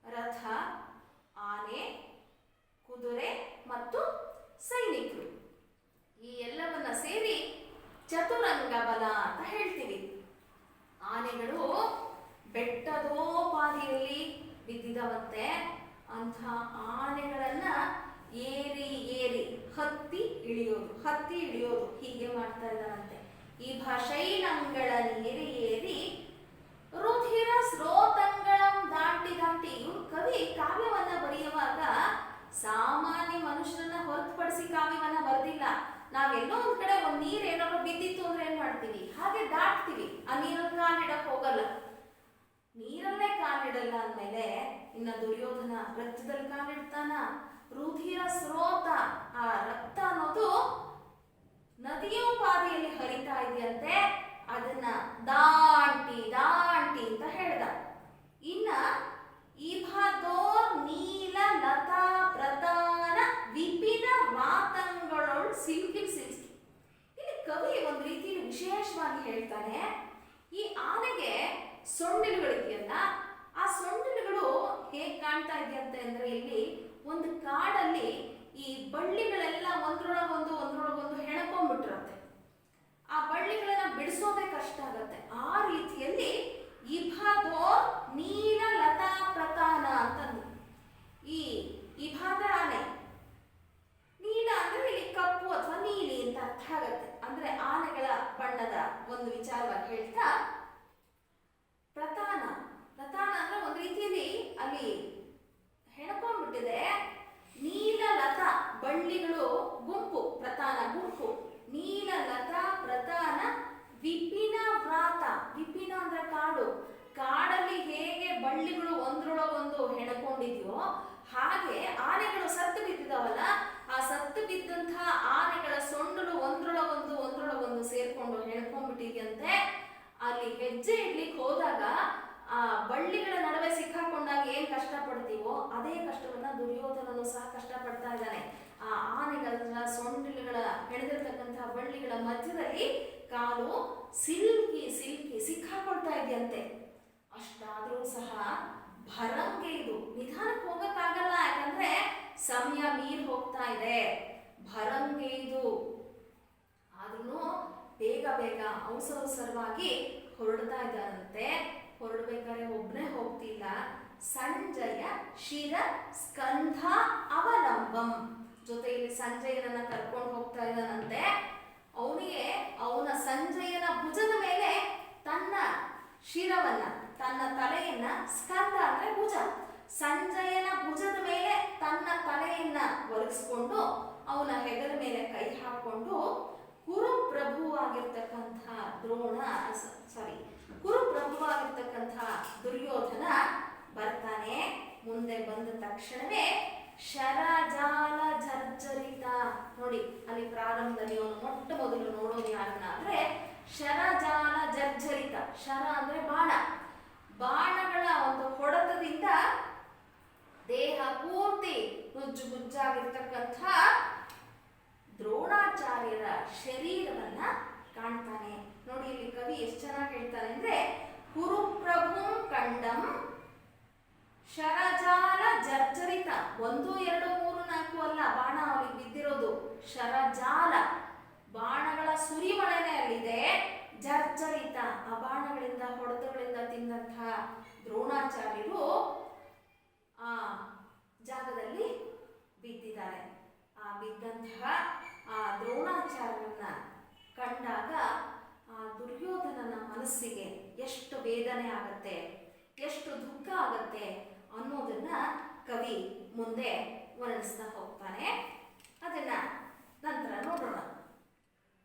ರಥ, ಆನೆ, ಕುದುರೆ ಮತ್ತು ಸೈನಿಕರು, ಈ ಎಲ್ಲವನ್ನ ಸೇರಿ ಚತುರಂಗ ಬಲ ಅಂತ ಹೇಳ್ತೀವಿ. ಆನೆಗಳು ಬೆಟ್ಟದೋಪಾದಿಯಲ್ಲಿ ಬಿದ್ದಿದ್ದಾವಂತೆ. ಅಂಥ ಆನೆಗಳನ್ನ ಏರಿ ಏರಿ ಹತ್ತಿ ಇಳಿಯೋದು ಹೀಗೆ ಮಾಡ್ತಾ ಇದ್ದಾರಂತೆ. ಈ ಶೈಲಂಗಳನ್ನೇರಿ ಏರಿ ರುಧಿರ ಸ್ರೋತಂಗಳಂ ದಾಟಿ ದಾಟಿ. ಇವ್ರು ಕವಿ ಕಾವ್ಯವನ್ನ ಬರೆಯುವಾಗ ಸಾಮಾನ್ಯ ಮನುಷ್ಯರನ್ನ ಹೊರತುಪಡಿಸಿ ಕಾವ್ಯವನ್ನ ಬರೆದಿಲ್ಲ. ನಾವೆಲ್ಲೋ ಒಂದ್ ಕಡೆ ಒಂದ್ ನೀರ್ ಏನಾದ್ರು ಬಿದ್ದಿತ್ತು ಅಂದ್ರೆ ಏನ್ ಮಾಡ್ತೀವಿ, ಹಾಗೆ ದಾಟ್ತೀವಿ, ಆ ನೀರಲ್ಲಿ ಕಾಲಿಡಕ್ ಹೋಗಲ್ಲ. ನೀರಲ್ಲೇ ಕಾಲಿಡಲ್ಲ ಅಂದ್ಮೇಲೆ ಇನ್ನ ದುರ್ಯೋಧನ ರಕ್ತದಲ್ಲಿ ಕಾಲಿಡ್ತಾನ. ರುಧಿರ ಸ್ರೋತ, ಆ ರಕ್ತ ಅನ್ನೋದು ನದಿಯೋಪಾದಿಯಲ್ಲಿ ಹರಿತಾ ಇದೆಯಂತೆ, ಅದನ್ನ ದಾಂಟಿ ದಾಂಟಿ ಅಂತ ಹೇಳ್ದ. ಇನ್ನ ಇಭದೋರ್ ನೀಲ ಲತಾ ಪ್ರಧಾನ ವಿಪಿನ ಮಾತಂಗಳೊಳ್ ಸಿಲ್ಕಿ. ಇಲ್ಲಿ ಕವಿ ಒಂದು ರೀತಿಯಲ್ಲಿ ವಿಶೇಷವಾಗಿ ಹೇಳ್ತಾನೆ, ಈ ಆನೆಗೆ ಸೊಂಡಿಲುಗಳಿದೆಯಲ್ಲ, ಆ ಸೊಂಡಿಲುಗಳು ಹೇಗೆ ಕಾಣ್ತಾ ಇದೆಯಂತೆ ಅಂದ್ರೆ, ಇಲ್ಲಿ ಒಂದು ಕಾಡಲ್ಲಿ ಈ ಬಳ್ಳಿಗಳೆಲ್ಲ ಒಂದ್ರೊಳಗೊಂದು ಹೆಣಕೊಂಡ್ಬಿಟ್ಟಿರತ್ತೆ. ಆ ಬಳ್ಳಿಗಳನ್ನ ಬಿಡಿಸೋದೇ ಕಷ್ಟ ಆಗತ್ತೆ. ಆ ರೀತಿಯಲ್ಲಿ ಇಭದೋ ನೀಲ ಲತಾ ಪ್ರತಾನ ಅಂತಂದು, ಈ ಇಭದ ಆನೆ, ನೀಲ ಅಂದ್ರೆ ಇಲ್ಲಿ ಕಪ್ಪು ಅಥವಾ ನೀಲಿ ಅಂತ ಅರ್ಥ ಆಗತ್ತೆ. ಅಂದ್ರೆ ಆನೆಗಳ ಬಣ್ಣದ ಒಂದು ವಿಚಾರವಾಗಿ ಹೇಳ್ತಾ, ಪ್ರತಾನ ಅಂದ್ರೆ ಒಂದು ರೀತಿಯಲ್ಲಿ ಅಲ್ಲಿ ಹೆಣಕೊಂಡ್ಬಿಟ್ಟಿದೆ. ನೀಲ ಲತಾ ಬಳ್ಳಿಗಳು ಗುಂಪು, ಪ್ರತಾನ ಗುಂಪು, ನೀಲ ಲತಾ ಪ್ರತಾನ ವಿಪಿನ ವ್ರಾತ. ವಿಪಿನ ಅಂದ್ರೆ ಕಾಡು, ಕಾಡಲ್ಲಿ ಹೇಗೆ ಬಳ್ಳಿಗಳು ಒಂದ್ರೊಳಗೊಂದು ಹೆಣಕೊಂಡಿದ್ಯೋ ಹಾಗೆ ಆನೆಗಳು ಸತ್ತು ಬಿದ್ದಿದಾವಲ್ಲ, ಆ ಸತ್ತು ಬಿದ್ದಂತಹ ಆನೆಗಳ ಸೊಂಡಲು ಒಂದ್ರೊಳಗೊಂದು ಸೇರ್ಕೊಂಡು ಹೆಣ್ಕೊಂಡ್ಬಿಟ್ಟಿದ್ಯಂತೆ. ಅಲ್ಲಿ ಹೆಜ್ಜೆ ಇಡ್ಲಿಕ್ಕೆ ಹೋದಾಗ ಆ ಬಳ್ಳಿಗಳ ನಡುವೆ ಸಿಕ್ಕಾಕೊಂಡಾಗ ಏನ್ ಕಷ್ಟ ಪಡ್ತೀವೋ ಅದೇ ಕಷ್ಟವನ್ನ ದುರ್ಯೋಧನನು ಸಹ ಕಷ್ಟಪಡ್ತಾ ಇದ್ದಾನೆ. ಆ ಆನೆಗಳ ಸೊಂಡಿಲುಗಳ ಹೆಣೆದಿರ್ತಕ್ಕಂತಹ ಬಳ್ಳಿಗಳ ಮಧ್ಯದಲ್ಲಿ ಕಾಲು ಸಿಲ್ಕಿ ಸಿಕ್ಕಾಕೊಳ್ತಾ ಇದೆಯಂತೆ. ಅಷ್ಟಾದ್ರೂ ಸಹ ಭರಂಗೆ ಇದು, ನಿಧಾನಕ್ಕೆ ಹೋಗಕ್ಕಾಗಲ್ಲ, ಯಾಕಂದ್ರೆ ಸಮಯ ಮೀರಿ ಹೋಗ್ತಾ ಇದೆ. ಭರಂಗೆ ಇದು, ಆದ್ರೂ ಬೇಗ ಅವಸರವಾಗಿ ಹೊರಡ್ತಾ ಇದ್ದಾರಂತೆ. ಹೊರಡ್ಬೇಕಾದ್ರೆ ಒಬ್ಬನೇ ಹೋಗ್ತಿಲ್ಲ, ಸಂಜಯ ಶಿರ ಸ್ಕಂಧ ಅವಲಂಬಂ, ಜೊತೆಯಲ್ಲಿ ಸಂಜಯನನ್ನ ಕರ್ಕೊಂಡು ಹೋಗ್ತಾ ಇದ್ದಾನಂತೆ. ಅವನಿಗೆ ಅವನ ಸಂಜಯನ ಭುಜದ ಮೇಲೆ ತನ್ನ ಶಿರವನ್ನ, ತನ್ನ ತಲೆಯನ್ನ, ಸ್ಕಂಧ ಅಂದ್ರೆ ಭುಜ, ಸಂಜಯನ ಭುಜದ ಮೇಲೆ ತನ್ನ ತಲೆಯನ್ನ ಒರಗಿಸ್ಕೊಂಡು ಅವನ ಹೆಗಲ ಮೇಲೆ ಕೈ ಹಾಕೊಂಡು ಕುರುಪ್ರಭುವಾಗಿರ್ತಕ್ಕಂಥ ದುರ್ಯೋಧನ ಬರ್ತಾನೆ. ಮುಂದೆ ಬಂದ ತಕ್ಷಣವೇ ಶರಜಾಲ ಜರ್ಜರಿತ, ನೋಡಿ ಅಲ್ಲಿ ಪ್ರಾರಂಭದಲ್ಲಿ ಅವನು ಮೊಟ್ಟ ಮೊದಲು ನೋಡೋದು ಯಾರನ್ನ ಅಂದ್ರೆ ಶರಜಾಲ ಜರ್ಜರಿತ. ಶರ ಅಂದ್ರೆ ಬಾಣಗಳ ಒಂದು ಹೊಡೆತದಿಂದ ದೇಹ ಪೂರ್ತಿ ಗುಜ್ಜಾಗಿರ್ತಕ್ಕಂಥ ದ್ರೋಣಾಚಾರ್ಯರ ಶರೀರವನ್ನ ಕಾಣ್ತಾನೆ. ನೋಡಿ ಇಲ್ಲಿ ಕವಿ ಎಷ್ಟು ಚೆನ್ನಾಗಿ ಹೇಳ್ತಾನೆ ಅಂದ್ರೆ, ಕುರುಪ್ರಭುಂ ಕಂಡಂ ಶರಜಾಲ ಜರ್ಜರಿತ. 1 2 3 4 ಅಲ್ಲ, ಬಾಣ ಅವನಿಗೆ ಬಿದ್ದಿರೋದು ಶರಜಾಲ, ಬಾಣಗಳ ಸುರಿಮಳೆನೇ ಅಲ್ಲಿದೆ. ಜರ್ಜರಿತ, ಆ ಬಾಣಗಳಿಂದ ಹೊಡೆತಗಳಿಂದ ತಿಂದಂತಹ ದ್ರೋಣಾಚಾರ್ಯರು ಆ ಜಾಗದಲ್ಲಿ ಬಿದ್ದಿದ್ದಾರೆ. ಆ ಬಿದ್ದಂತಹ ಆ ದ್ರೋಣಾಚಾರ್ಯರನ್ನ ಕಂಡಾಗ ಆ ದುರ್ಯೋಧನನ ಮನಸ್ಸಿಗೆ ಎಷ್ಟು ವೇದನೆ ಆಗತ್ತೆ, ಎಷ್ಟು ದುಃಖ ಆಗತ್ತೆ ಅನ್ನೋದನ್ನ ಕವಿ ಮುಂದೆ ವರ್ಣಿಸ್ತಾ ಹೋಗ್ತಾನೆ. ಅದನ್ನ